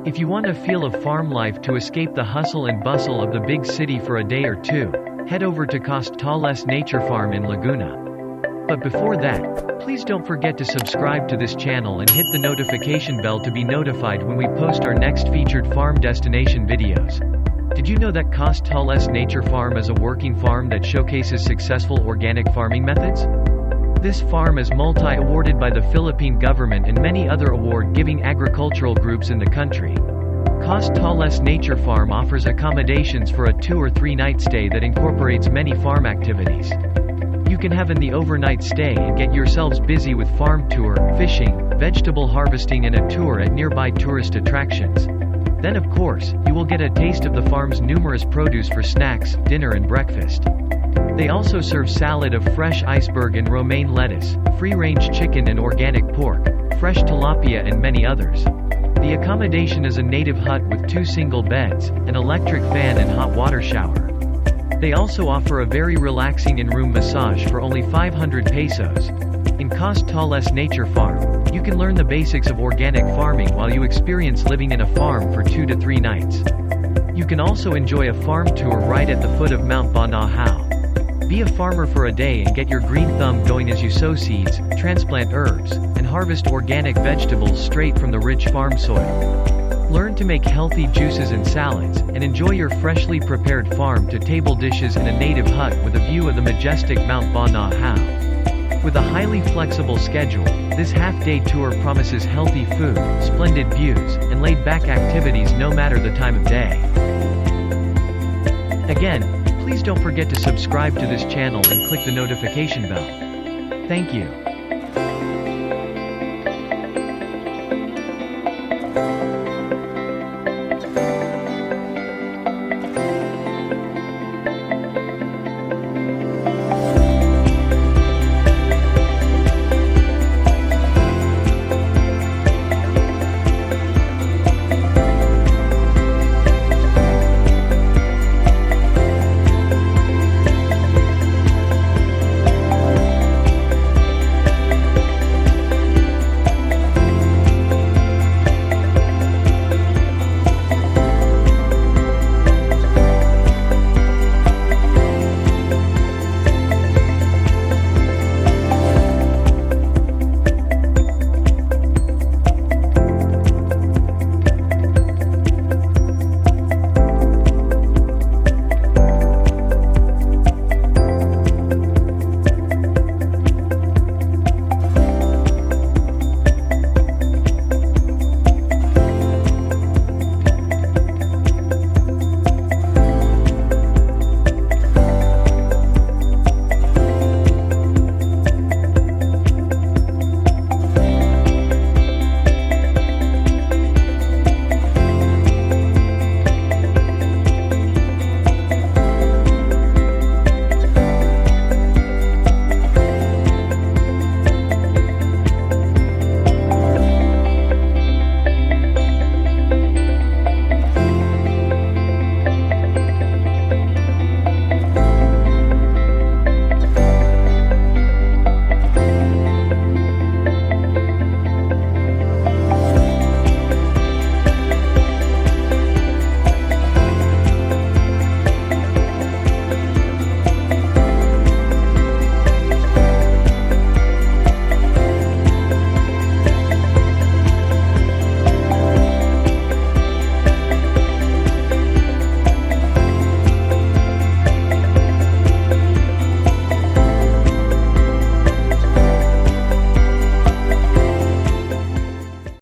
If you want a feel of farm life to escape the hustle and bustle of the big city for a day or two, head over to Costales Nature Farm in Laguna. But before that, please don't forget to subscribe to this channel and hit the notification bell to be notified when we post our next featured farm destination videos. Did you know that Costales Nature Farm is a working farm that showcases successful organic farming methods? This farm is multi-awarded by the Philippine government and many other award-giving agricultural groups in the country. Costales Nature Farm offers accommodations for a 2 or 3 night stay that incorporates many farm activities. You can have the overnight stay and get yourselves busy with farm tour, fishing, vegetable harvesting and a tour at nearby tourist attractions. Then of course, you will get a taste of the farm's numerous produce for snacks, dinner and breakfast. They also serve salad of fresh iceberg and romaine lettuce, free-range chicken and organic pork, fresh tilapia and many others. The accommodation is a native hut with 2 single beds, an electric fan and hot water shower. They also offer a very relaxing in-room massage for only 500 pesos. In Costales Nature Farm, you can learn the basics of organic farming while you experience living in a farm for 2 to 3 nights. You can also enjoy a farm tour right at the foot of Mount Banahao. Be a farmer for a day and get your green thumb going as you sow seeds, transplant herbs, and harvest organic vegetables straight from the rich farm soil. Learn to make healthy juices and salads, and enjoy your freshly prepared farm-to-table dishes in a native hut with a view of the majestic Mount Banahao. With a highly flexible schedule, this half-day tour promises healthy food, splendid views, and laid-back activities no matter the time of day. Again, please don't forget to subscribe to this channel and click the notification bell. Thank you.